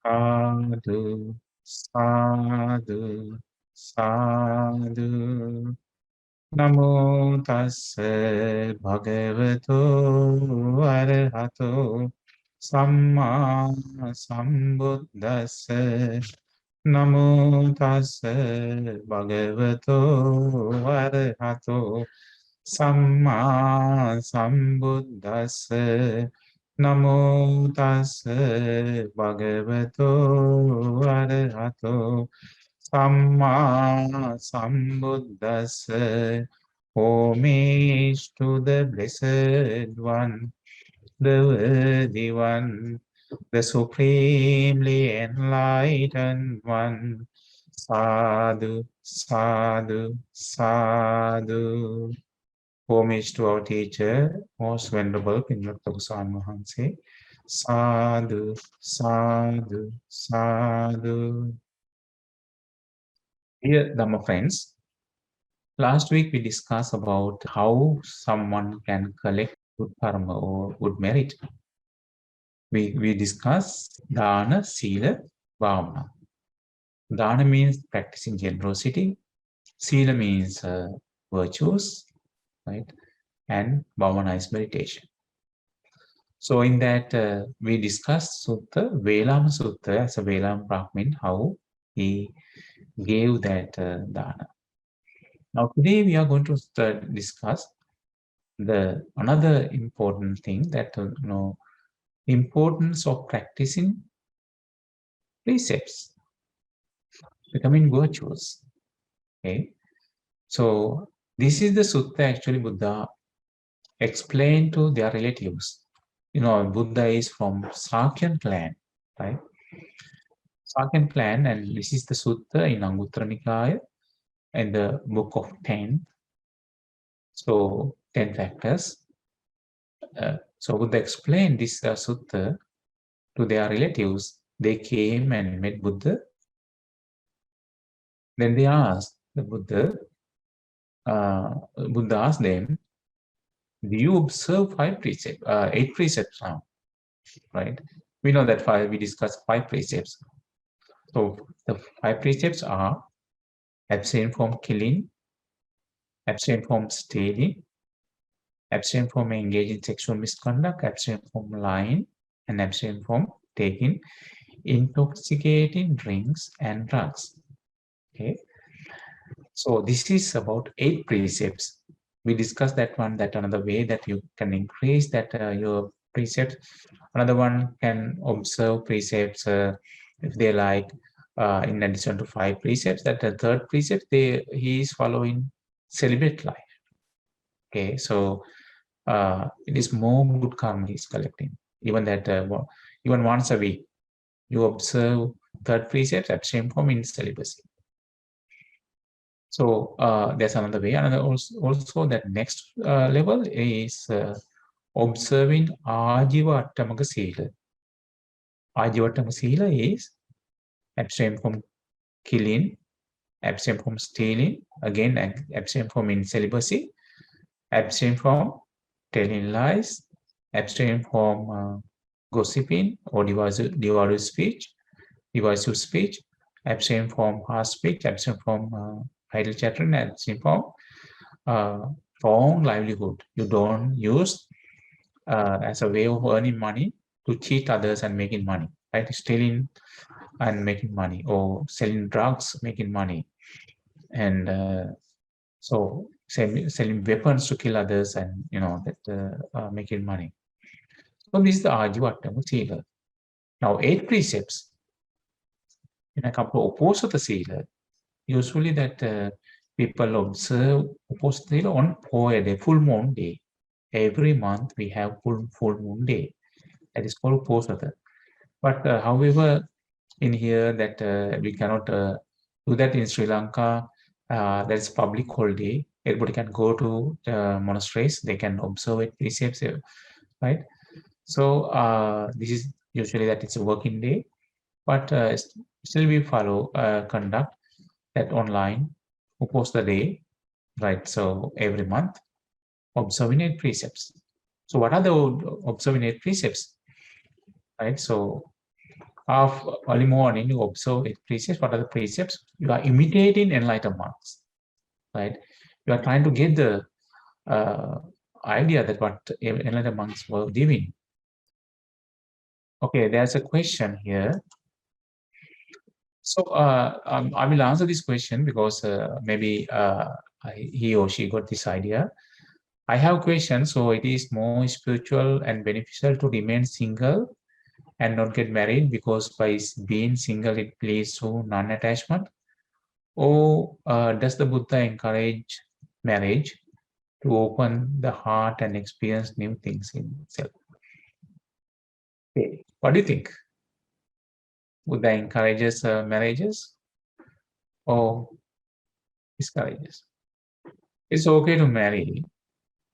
Sadhu, sadhu, sadhu. Namo tassa bhagavato arahato samma sambuddhassa. Namo tassa bhagavato arahato samma sambuddhassa. Namo tassa bhagavato arahato samma sambuddhassa. Homage to the Blessed One, the Worthy One, the Supremely Enlightened One. Sadhu, sadhu, sadhu. Homage to our teacher, most venerable Pinjak Takusan Mahanse. Sadhu, sadhu, sadhu. Dear Dhamma friends, last week we discussed about how someone can collect good karma or good merit. We discussed Dana, Sila, Bhavana. Dana means practicing generosity. Sila means virtues, right? And Bhavana is meditation. So in that we discussed Sutta, Velama Sutta as a Velam Brahmin, how he gave that dana. Now today we are going to discuss the another important thing, that importance of practicing precepts, becoming virtuous. Okay, so this is the sutta actually Buddha explained to their relatives. Buddha is from Sakyan clan, right? Sakyan clan, and this is the sutta in Anguttara Nikaya and the book of 10. So 10 factors. So Buddha explained this sutta to their relatives. They came and met Buddha. Then they asked the Buddha. Buddha asked them, "Do you observe 8 precepts now?" Right? We know that we discussed 5 precepts. So the 5 precepts are: abstain from killing, abstain from stealing, abstain from engaging in sexual misconduct, abstain from lying, and abstain from taking intoxicating drinks and drugs. Okay, so this is about 8 precepts. We discussed that one, that another way that you can increase that your precepts. Another one can observe precepts if they like, in addition to 5 precepts. That the third precept, he is following celibate life. Okay, so it is more good karma he is collecting. Even that, even once a week, you observe third precept, abstain from celibacy. So there's another way. Another also that next level is observing Ajiva Attamaka Sila. Ajiva Attamaka Sila is abstain from killing, abstain from stealing, again abstain from celibacy, abstain from telling lies, abstain from gossiping or divisive speech, abstain from harsh speech, abstain from idle chattering, abstain from wrong livelihood. You don't use as a way of earning money to cheat others and making money, right? Stealing and making money, or selling drugs, making money, and so selling weapons to kill others, and making money. So this is the Ajivattama Sila. Now 8 precepts in a couple of opposite Sila. Usually that people observe opposite Sila on full moon day. Every month we have full moon day. That is called Posata. But however, in here that we cannot do that in Sri Lanka. That is public holiday. Everybody can go to monasteries. They can observe it, precepts, right? So this is usually that it's a working day, but still we follow conduct that online, who post the day, right? So every month, observing 8 precepts. So what are the observing 8 precepts, right? So of early morning, you observe its precepts. What are the precepts? You are imitating enlightened monks, right? You are trying to get the idea that what enlightened monks were doing. Okay, there's a question here. So I will answer this question because maybe he or she got this idea. I have questions, so it is more spiritual and beneficial to remain single and not get married because by being single it leads to non-attachment. Or does the Buddha encourage marriage to open the heart and experience new things in itself? Okay. What do you think? Buddha encourages marriages or discourages? It's okay to marry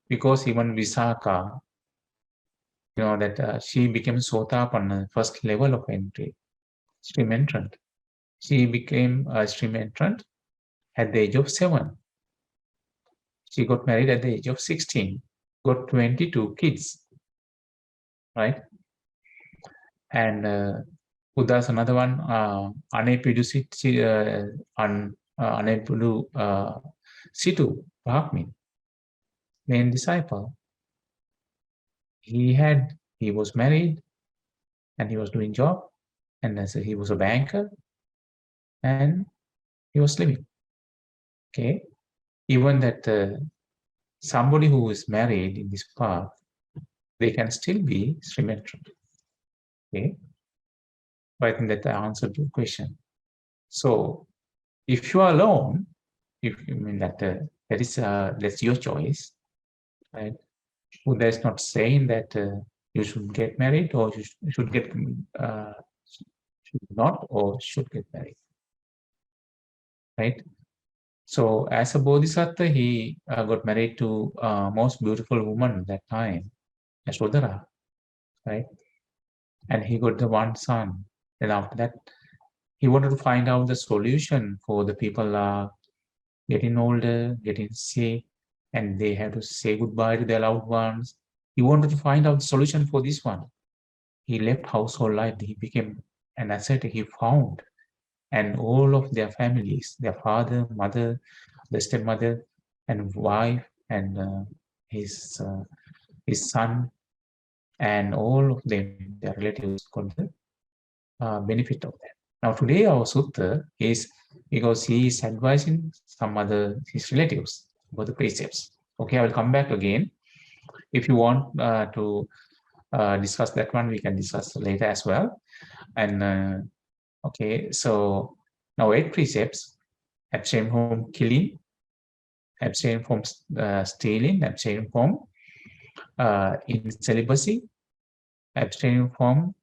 because even Visakha, that she became Sotapanna, first level of entry, stream entrant. She became a stream entrant at the age of 7. She got married at the age of 16, got 22 kids, right? And Buddha's another one, Anepidu Situ Bhakmin, main disciple. He was married and he was doing job, and as he was a banker and he was living. Okay, even that somebody who is married in this path, they can still be symmetric. Okay, but I think that I answered your question. So if you are alone, if you mean that that's your choice, right? Buddha is not saying that you should get married or you should get should not or should get married, right? So as a bodhisattva, he got married to most beautiful woman at that time, Yashodhara, right? And he got the one son. And after that, he wanted to find out the solution for the people getting older, getting sick, and they have to say goodbye to their loved ones. He wanted to find out the solution for this one. He left household life. He became an ascetic. He found, and all of their families, their father, mother, the stepmother, and wife, and his son, and all of them, their relatives, got the benefit of that. Now today our sutta is because he is advising some other his relatives about the precepts. Okay, I will come back again. If you want to discuss that one, we can discuss later as well. And okay, so now 8 precepts: abstain from killing, abstain from stealing, abstain from in celibacy, abstain from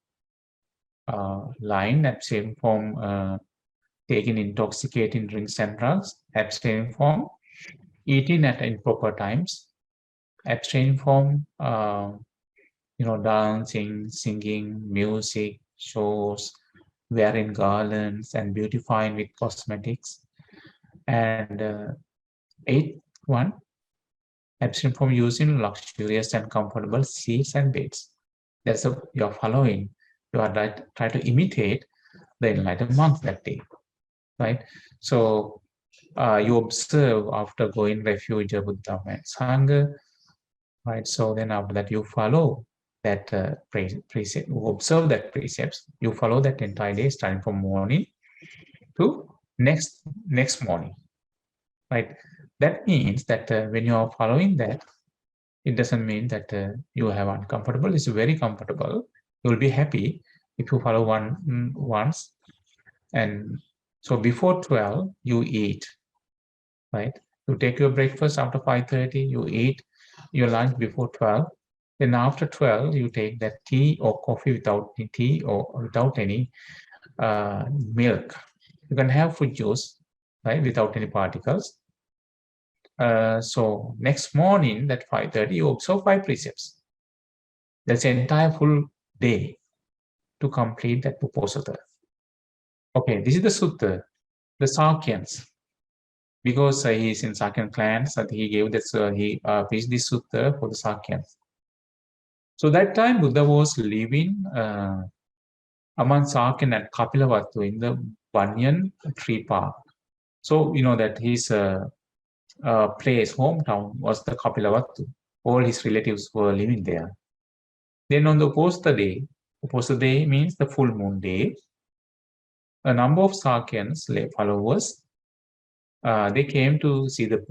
lying, abstain from taking intoxicating drinks and drugs, abstain from eating at improper times, abstain from dancing, singing, music, shows, wearing garlands and beautifying with cosmetics. And 8th one, abstain from using luxurious and comfortable seats and beds. That's you're following. You are trying to imitate the enlightened monks that day, right? So you observe after going refuge Buddha and Sangha, right? So then after that you follow that precept, you observe that precepts, you follow that entire day starting from morning to next morning, right? That means that when you are following that, it doesn't mean that you have uncomfortable. It's very comfortable. You will be happy if you follow once. And so before 12, you eat, right? You take your breakfast after 5:30, you eat your lunch before 12. Then after 12, you take that tea or coffee without tea or without any milk. You can have fruit juice, right, without any particles. So next morning at 5:30, you observe 5 precepts. That's an entire full day to complete that Uposatha. Okay, this is the sutta, the Sakyans. Because he is in Sakyan clans, and he gave this, he preached this sutta for the Sakyans. So that time Buddha was living among Sakyan and Kapilavatthu in the Banyan Tree Park. So, that his place, hometown, was the Kapilavatthu. All his relatives were living there. Then on the opposite day means the full moon day, a number of Sakyans, followers, they came to see the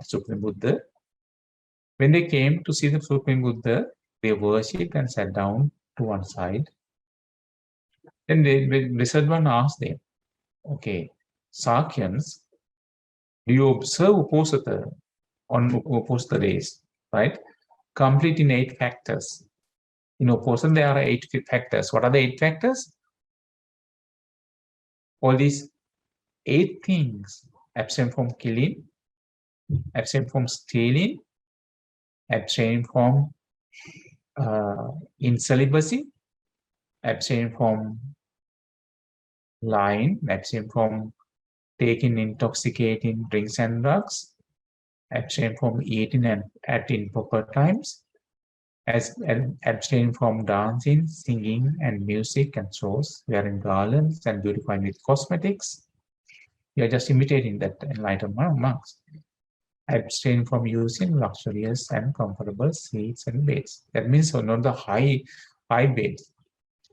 Supreme Buddha. When they came to see the Supreme Buddha, they worshipped and sat down to one side. Then the wizard one asked them, okay, Sakyans, do you observe Uposatha on Uposatha days, right? Complete in 8 factors. In Uposatha, there are 8 factors. What are the 8 factors? All these 8 things: abstain from killing, abstain from stealing, abstain from incelibacy, abstain from lying, abstain from taking intoxicating drinks and drugs, abstain from eating at improper times, abstain from dancing, singing, and music and shows, wearing garlands and beautifying with cosmetics. You are just imitating that enlightened monks. Abstain from using luxurious and comfortable seats and beds. That means not the high beds.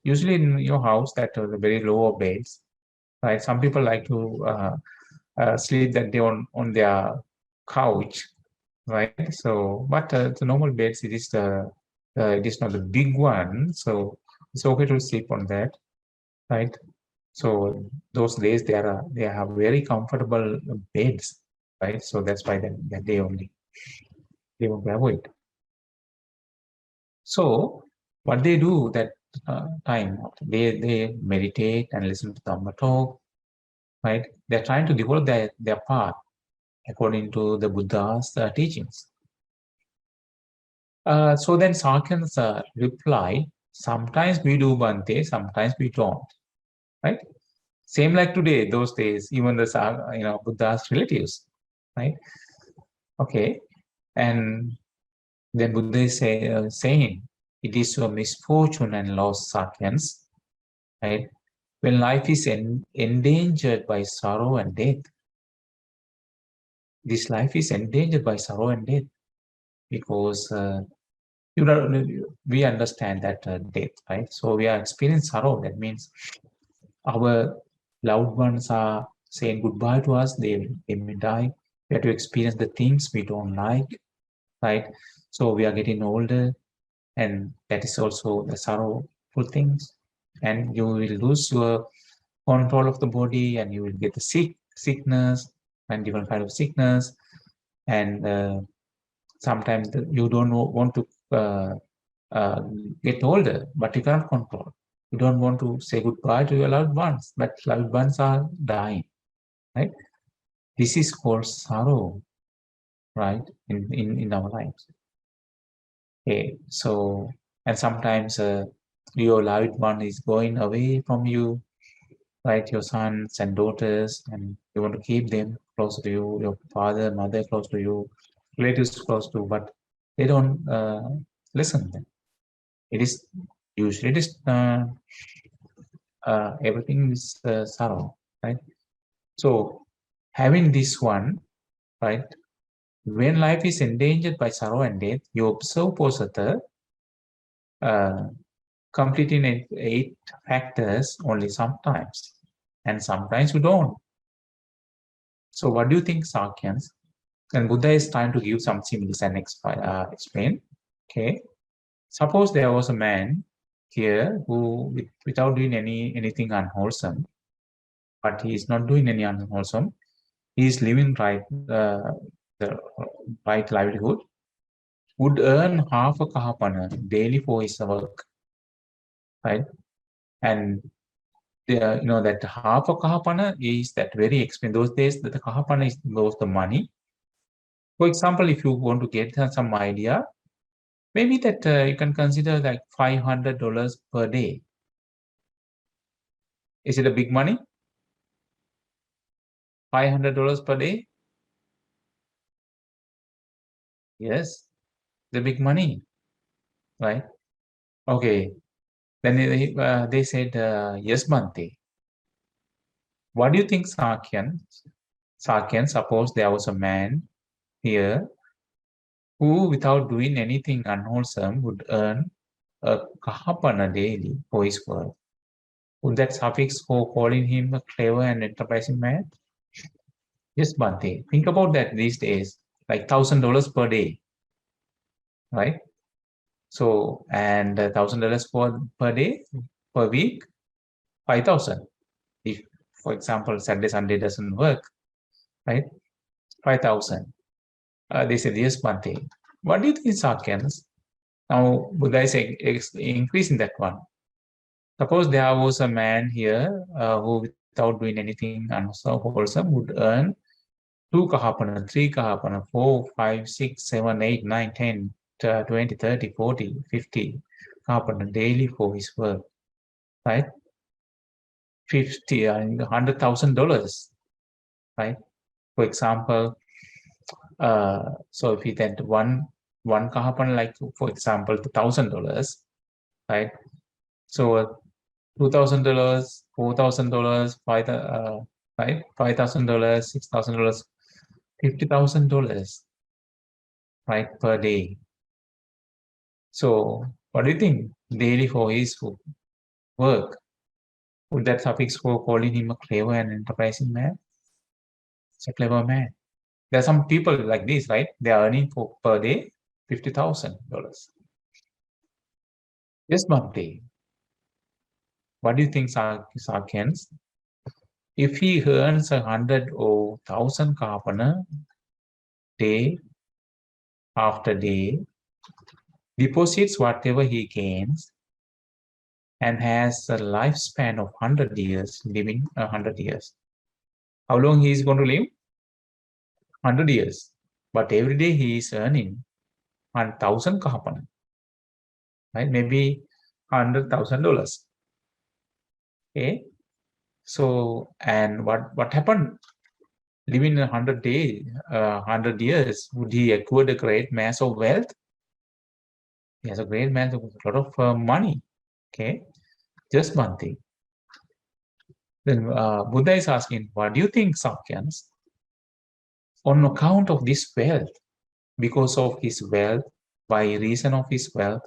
Usually in your house, that are the very low beds, right? Some people like to sleep that day on their couch, right? So, but the normal beds, it is not the big one, so it's okay to sleep on that, right? So those days they have very comfortable beds, right? So that's why that they won't avoid. So what they do that time, they meditate and listen to Dhamma talk, right? They're trying to develop their path according to the Buddha's teachings. So then Sakyans reply, sometimes we do Bhante, sometimes we don't, right? Same like today, those days, even the Buddha's relatives, right? Okay, and then Buddha is saying, it is your misfortune and loss, Sakyans, right? When life is endangered by sorrow and death, this life is endangered by sorrow and death because we understand that death, right? So we are experiencing sorrow. That means our loved ones are saying goodbye to us. They may die. We have to experience the things we don't like, right? So we are getting older, and that is also the sorrowful things. And you will lose your control of the body, and you will get the sickness and different kind of sickness. And sometimes you don't want to uh, get older, but you cannot control. You don't want to say goodbye to your loved ones, but loved ones are dying, right? This is called sorrow, right? In our lives. Okay, so and sometimes your loved one is going away from you, right? Your sons and daughters, and you want to keep them close to you, your father, mother close to you, relatives close to, but they don't listen. It is usually everything is sorrow, right? So having this one, right? When life is endangered by sorrow and death, you observe Posatha completing 8 factors only sometimes, and sometimes you don't. So what do you think, Sakyans? And Buddha is trying to give some similes and explain. Okay, suppose there was a man here who, without doing anything unwholesome, but he is not doing any unwholesome. He is living right, the right livelihood. Would earn half a kahapana daily for his work, right? And that half a kahapana is that very expensive. Those days, the kahapana is both the money. For example, if you want to get some idea, maybe that you can consider like $500 per day. Is it a big money? $500 per day? Yes, the big money, right? Okay. Then they said, yes, Bhante. What do you think, Sakyan? Sakyan, suppose there was a man here who, without doing anything unwholesome, would earn a kahapana daily for his work. Would that suffix for calling him a clever and enterprising man? Yes, Bhante. Think about that these days, like $1,000 per day, right? So, and $1,000 per day, per week, 5,000. If, for example, Saturday, Sunday doesn't work, right? 5,000. They said, yes, Bhante. What do you think, Sakyans? Now, Buddha is increasing that one. Suppose there was a man here who, without doing anything unwholesome, would earn 2 kahapana, 3 kahapana, 4, 5, 6, 7, 8, 9, 10, 20, 30, 40, 50 kahapana daily for his work, right? 50, $100,000, right? For example, so if he then one kahapana, like for example, $1,000, right? So $2,000, $4,000, right? $5,000, $6,000, $50,000, right, per day. So what do you think? Daily for his work. Would that suffix for calling him a clever and enterprising man? It's a clever man. There are some people like this, right? They are earning for per day $50,000. Yes, Bhante. What do you think, Sarkans? If he earns 100 or 1,000 kapana day after day, deposits whatever he gains, and has a lifespan of 100 years, living 100 years. How long he is going to live? 100 years. But every day he is earning 1,000 kahapana, right? Maybe $100,000. Okay. So, and what happened? Living 100 years, would he acquire a great mass of wealth? He has a great mass of a lot of money. Okay. Just one thing. Then Buddha is asking, what do you think, Sakyans? On account of this wealth, because of his wealth, by reason of his wealth,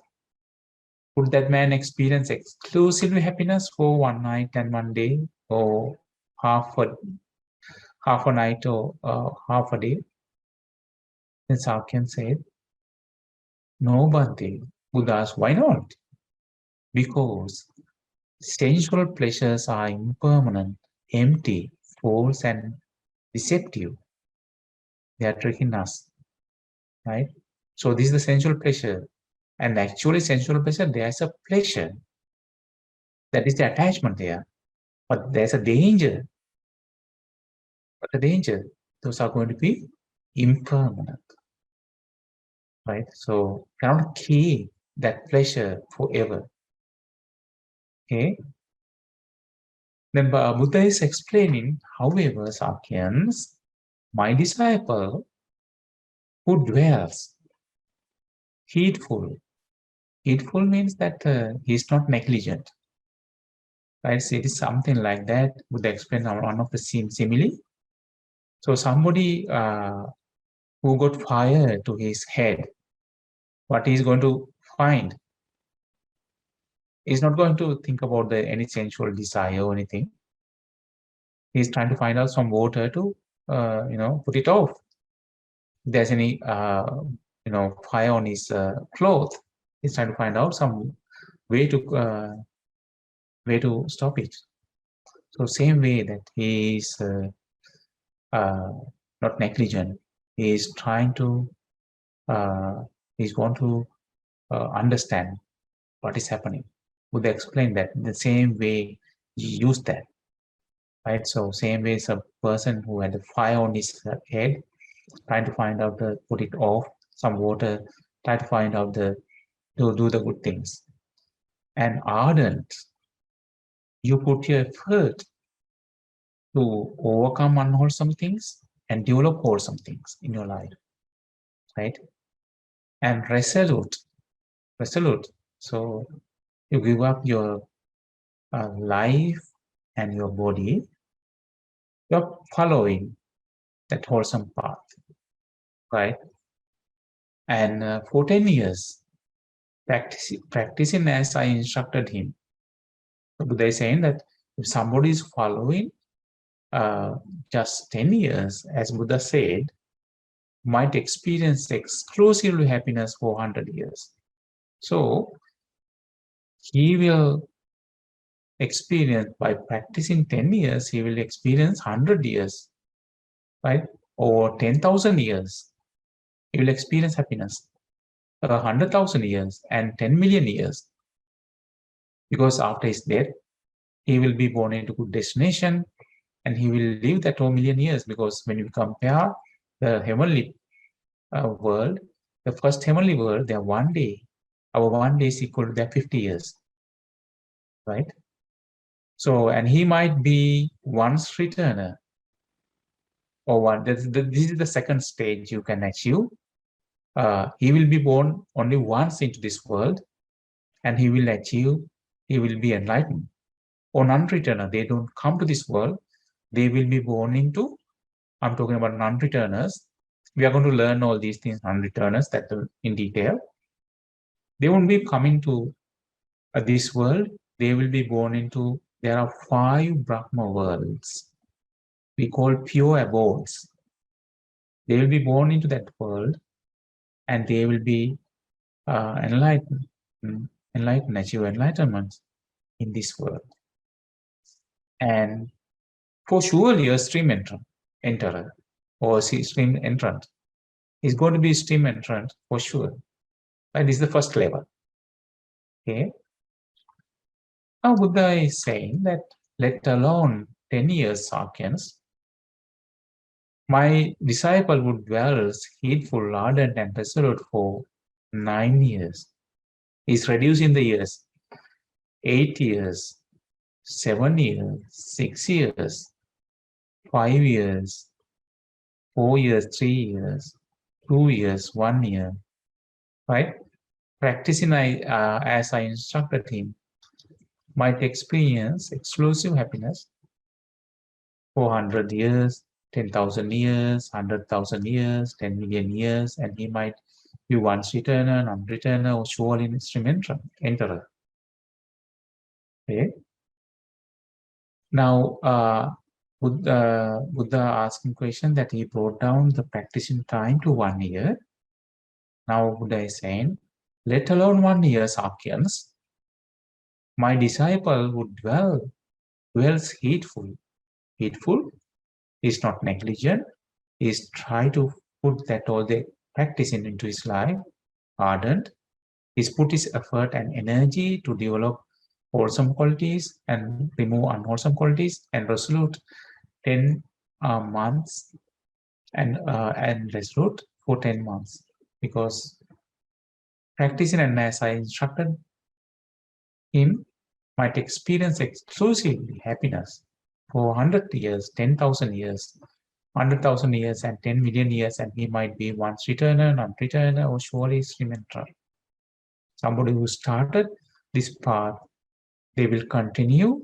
would that man experience exclusively happiness for one night and one day, or half a night, or half a day? Then Sakyan said, no, Bhante. Buddha asked, why not? Because sensual pleasures are impermanent, empty, false, and deceptive. They are tricking us, right? So this is the sensual pleasure. And actually, sensual pleasure, there's a pleasure. That is the attachment there. But there's a danger. But the danger, those are going to be impermanent, right? So cannot keep that pleasure forever. Okay. Then Buddha is explaining, however, Sakyans, my disciple who dwells heedful. Heedful means that he is not negligent, right? So it is something like that. Buddha explained one of the simile. So somebody who got fire to his head, what he is going to find? He's not going to think about any sensual desire or anything. He's trying to find out some water to, put it off. If there's any, fire on his cloth, he's trying to find out some way to stop it. So same way that he is not negligent. He is trying to, he's want to understand what is happening. Would they explain that the same way you use that, right? So same way as a person who had a fire on his head, trying to find out put it off, some water, try to find out to do the good things. And ardent, you put your effort to overcome unwholesome things and develop wholesome things in your life, right? And resolute. So You give up your life and your body. You're following that wholesome path, right? And for 10 years, practicing as I instructed him. So Buddha is saying that if somebody is following just 10 years, as Buddha said, might experience exclusively happiness for 100 years. So he will experience, by practicing 10 years, he will experience 100 years, right? Or 10,000 years, he will experience happiness. 100,000 years and 10 million years. Because after his death, he will be born into good destination and he will live that 2 million years. Because when you compare the heavenly world, the first heavenly world, their one day, our one day is equal to their 50 years, right? So, and he might be once returner, or one. This is the second stage you can achieve. He will be born only once into this world, and he will be enlightened. Or non-returner, they don't come to this world. They will be born into. I'm talking about non-returners. We are going to learn all these things, non-returners, that in detail. They won't be coming to this world. They will be born into. There are 5 Brahma worlds. We call pure abodes. They will be born into that world, and they will be enlightened, achieve enlightenment in this world. And for surely a stream enterer or stream entrant is going to be stream entrant for sure. Right? This is the first level. Okay. Now Buddha is saying that let alone 10 years Sakyans, my disciple would dwell heedful, ardent, and resolute for 9 years. He's reducing the years. 8 years, 7 years, 6 years, 5 years, 4 years, 3 years, 2 years, 1 year, right? Practicing as I instructed him, might experience exclusive happiness for 100 years, 10,000 years, 100,000 years, 10 million years, and he might be once returner, non-returner, or surely stream enterer. Okay. Now, Buddha asking question that he brought down the practicing time to 1 year. Now Buddha is saying, let alone 1 year, Sakyans, my disciple would dwells heedful. Heedful is not negligent, is try to put that all the practice into his life, ardent, is put his effort and energy to develop wholesome qualities and remove unwholesome qualities, and resolute 10 months and resolute for 10 months, because practicing and as I instructed him might experience exclusively happiness for 100 years, 10,000 years, 100,000 years, and 10 million years, and he might be once returner, non-returner, or surely stream enterer. Somebody who started this path, they will continue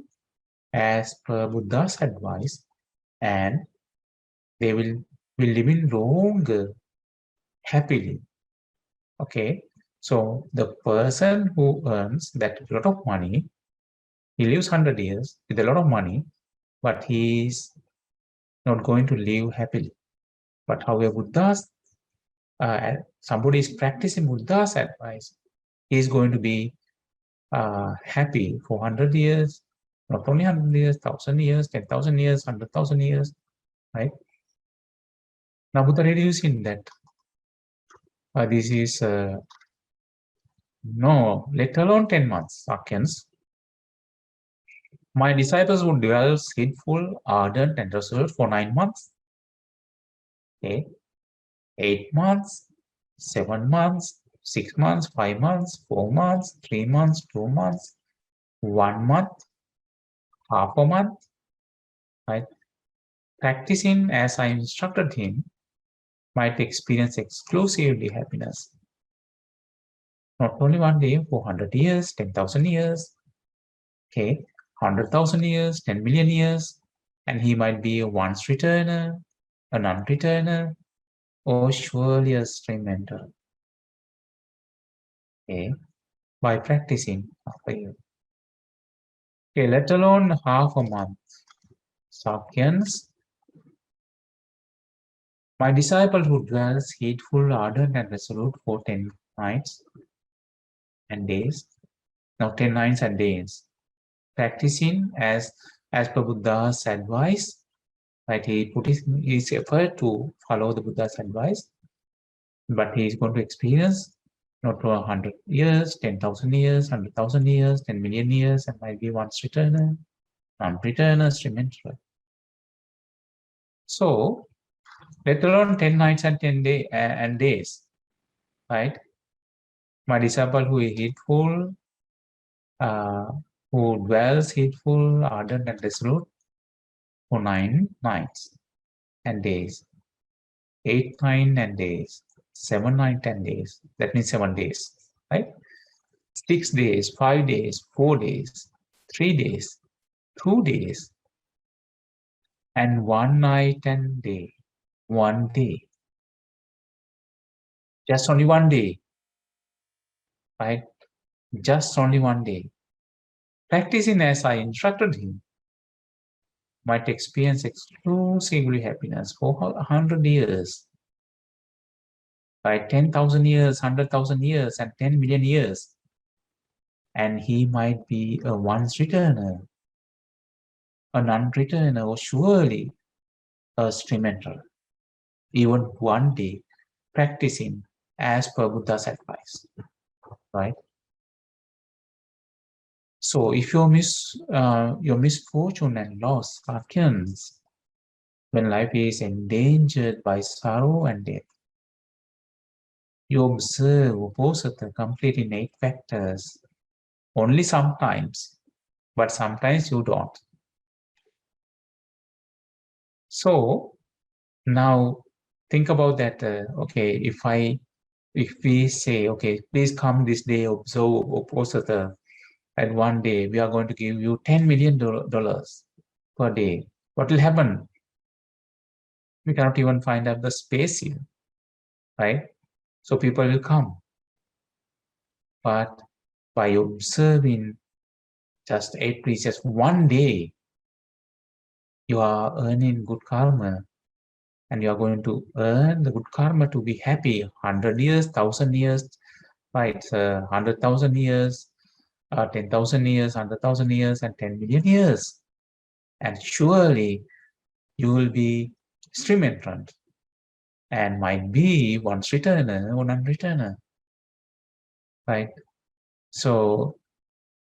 as per Buddha's advice, and they will be living longer, happily. Okay, so the person who earns that lot of money, he lives 100 years with a lot of money, but he is not going to live happily. But however, Buddha's somebody is practicing Buddha's advice, he is going to be happy for 100 years, not only 100 years, 1,000 years, 10,000 years, 100,000 years, right? Now Buddha reducing that. This is no, let alone 10 months, Sakyans. My disciples would dwell heedful, ardent, and resolute for 9 months. Okay, 8 months, 7 months, 6 months, 5 months, 4 months, 3 months, 2 months, 1 month, half a month, right? Practicing as I instructed him might experience exclusively happiness Not only one day, for 100 years, 10,000 years, okay, 100,000 years, 10 million years, and he might be a once returner, a non-returner, or surely a stream mentor. Okay, by practicing after you. Okay, let alone half a month. Sakyans, my disciple who dwells heedful, ardent, and resolute for 10 nights and days, now 10 nights and days, practicing as per Buddha's advice, right? He put his effort to follow the Buddha's advice, but he is going to experience not for 100 years, 10,000 years, 100,000 years, 10 million years, and might be once returner, non-returner, stream-enterer. So, let alone 10 nights and 10 days, right? My disciple who is heedful, who dwells heedful, ardent, and resolute for 9 nights and days, 8, 9, and days, 7, 9, 10 days. That means 7 days, right? 6 days, 5 days, 4 days, 3 days, 2 days, and 1 night and day, 1 day. Just only 1 day, right? Just only 1 day. Practicing as I instructed him, might experience exclusively happiness for 100 years, by 10,000 years, 100,000 years, and 10 million years. And he might be a once returner, a non-returner, or surely a stream enterer. Even 1 day practicing as per Buddha's advice, right? So if your misfortune and loss happens when life is endangered by sorrow and death, you observe Uposatha complete in 8 factors only sometimes, but sometimes you don't. So now think about that. Okay, if we say, okay, please come this day, observe Uposatha, and 1 day we are going to give you $10 million per day. What will happen? We cannot even find out the space here, right? So people will come. But by observing just 8 precepts 1 day, you are earning good karma, and you are going to earn the good karma to be happy 100 years, 1,000 years, right? 100,000 years, 10,000 years, 100,000 years, and 10 million years. And surely you will be stream entrant and might be once returner or non-returner, right? So,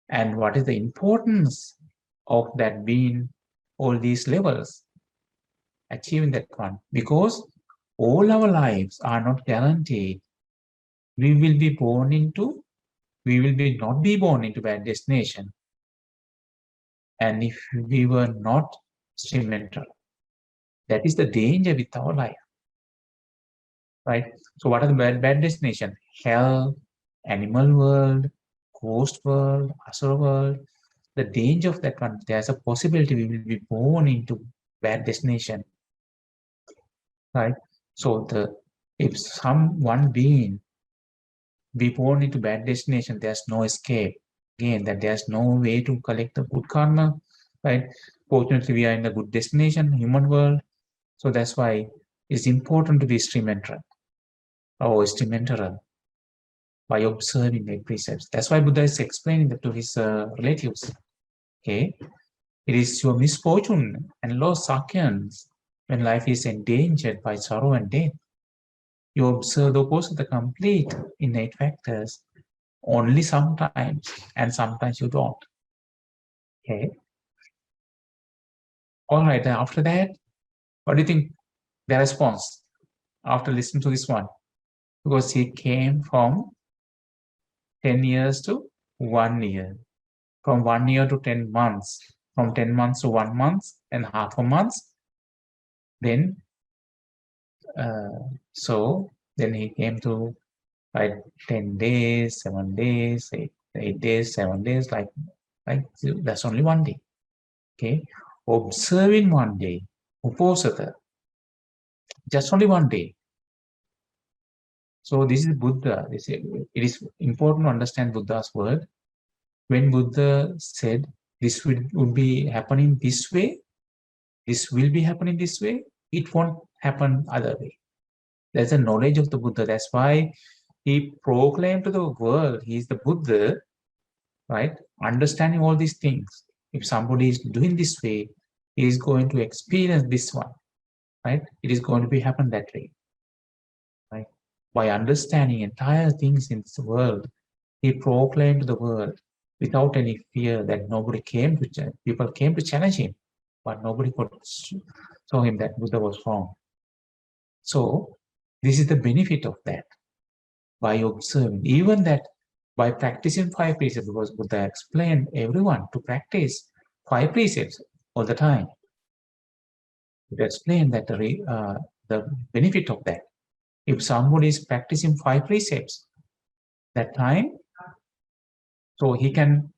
and what is the importance of that being all these levels, achieving that one? Because all our lives are not guaranteed. We will not be born into bad destination. And if we were not stream entered, that is the danger with our life, right? So what are the bad destination? Hell, animal world, ghost world, asura world. The danger of that one, there's a possibility we will be born into bad destination, right? So if one being be born into bad destination, there's no escape. Again, that there's no way to collect the good karma, right? Fortunately, we are in a good destination, human world. So that's why it's important to be stream enterer or stream enterer by observing the precepts. That's why Buddha is explaining that to his relatives. Okay, it is your misfortune and loss sakyans when life is endangered by sorrow and death. You observe the course of the complete in 8 factors only sometimes, and sometimes you don't. Okay. All right. After that, what do you think the response after listening to this one? Because he came from 10 years to 1 year, from 1 year to 10 months, from 10 months to 1 month and half a month. Then, so then he came to Right? 10 days, 7 days, 8 days, 7 days, like that's only one day. Okay? Observing one day, uposatha, just only one day. So this is Buddha. It is important to understand Buddha's word. When Buddha said this would be happening this way, this will be happening this way, it won't happen other way. There's a knowledge of the Buddha. That's why he proclaimed to the world, he is the Buddha, right? Understanding all these things. If somebody is doing this way, he is going to experience this one, right? It is going to be happen that way, right? By understanding entire things in this world, he proclaimed to the world without any fear that nobody came to people came to challenge him, but nobody could show him that Buddha was wrong. So this is the benefit of that. By observing, even that by practicing 5 precepts, because Buddha explained everyone to practice 5 precepts all the time. To explain that the benefit of that. If somebody is practicing 5 precepts, that time, so he can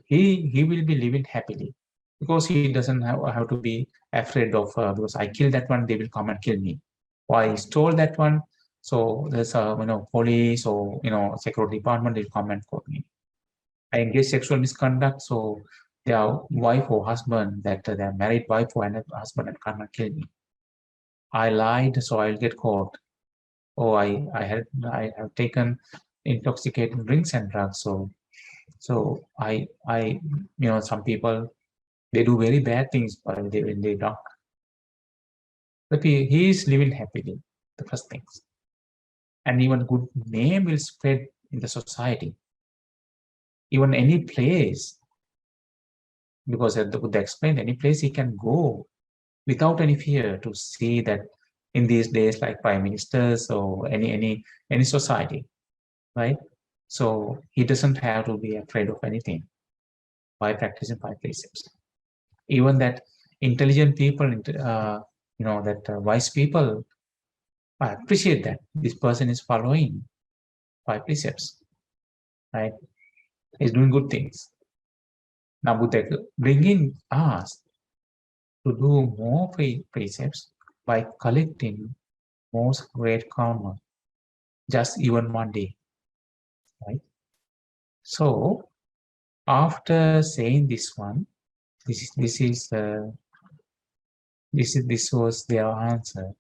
he will be living happily because he doesn't have to be afraid of because I kill that one, they will come and kill me. Or I stole that one, so there's a police or security department will come and call me. I engage sexual misconduct, so their wife or husband, that their married wife or husband, and come and kill me. I lied, so I'll get caught. Or I have taken intoxicating drinks and drugs, so I some people, they do very bad things when they drunk. But he is living happily, the first things. And even good name will spread in the society. Even any place, because the Buddha explained, any place he can go without any fear to see that in these days, like prime ministers or any society, right? So he doesn't have to be afraid of anything by practicing 5 precepts. Even that intelligent people, that wise people, I appreciate that this person is following 5 precepts, right? He's doing good things. Now, Buddha bringing us to do more precepts by collecting most great karma, just even one day, right? So, after saying this one, this was their answer.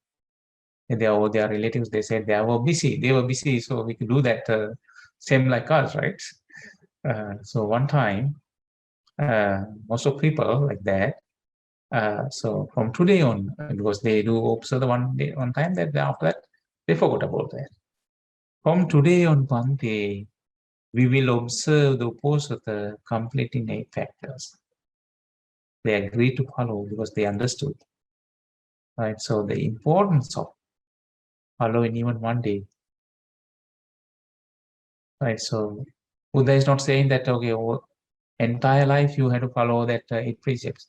Their relatives, they said they were busy, so we could do that same like us, right? So one time, most of people like that. So from today on, because they do observe the one time, that after that they forgot about that. From today on, one day we will observe the Uposatha completing 8 factors. They agreed to follow because they understood, right? So the importance of following even one day, right? So Buddha is not saying that okay, entire life you have to follow that 8 precepts.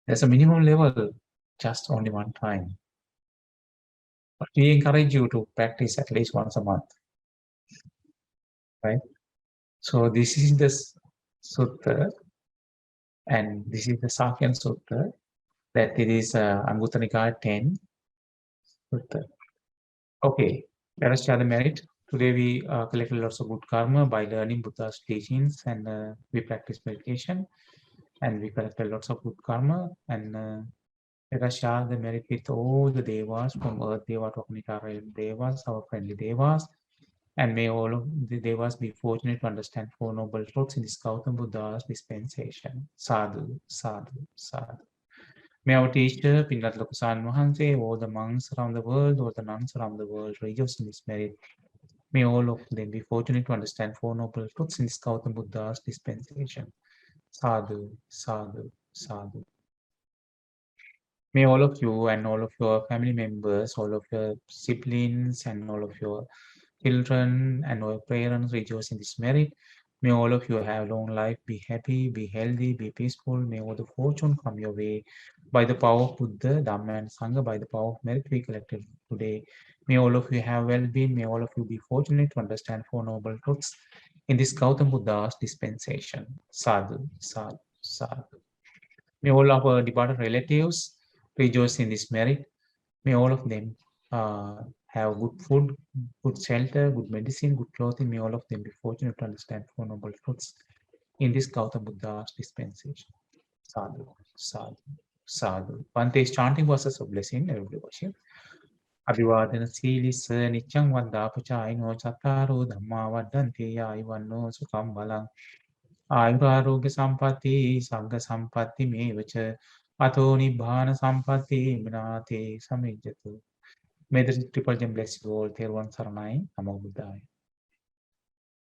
There's a minimum level, just only one time. But we encourage you to practice at least once a month, right? So this is the sutta, and this is the Sakyan Sutta, that it is Anguttara Nikaya 10 sutta. Okay, let us share the merit. Today we collected lots of good karma by learning Buddha's teachings, and we practice meditation, and we collected lots of good karma, and let us share the merit with all the devas, from Earth Deva to Agnikara Devas, our friendly devas, and may all of the devas be fortunate to understand 4 noble truths in this Gautam Buddha's dispensation. Sadhu, sadhu, sadhu. May our teacher, Pindat Lokusan Mahanse, all the monks around the world, all the nuns around the world, rejoice in this merit. May all of them be fortunate to understand 4 noble truths in this Gautam Buddha's dispensation. Sadhu, sadhu, sadhu. May all of you and all of your family members, all of your siblings and all of your children and our parents rejoice in this merit. May all of you have long life, be happy, be healthy, be peaceful. May all the fortune come your way by the power of Buddha, Dhamma and Sangha, by the power of merit we collected today. May all of you have well-being. May all of you be fortunate to understand Four Noble Truths in this Gautam Buddha's dispensation. Sadhu, sadhu, sadhu. May all of our departed relatives rejoice in this merit. May all of them have good food, good shelter, good medicine, good clothing. May all of them be fortunate to understand Four Noble Truths in this Gautam Buddha's dispensation. Sadhu, sadhu, sadhu. Bhante's chanting verses of blessing, everybody worship. Abhivadana Silis Nityam Vandapachayino Chattaro Dhamma Vadanti Ayuvanno Sukham Balang Ayurarogya Sampatti Sangha Sampatti Mevacha Ato Nibbana Sampatti Minate Samijatu. May the triple gem bless you all. There one Saranai, Namo Buddhaya.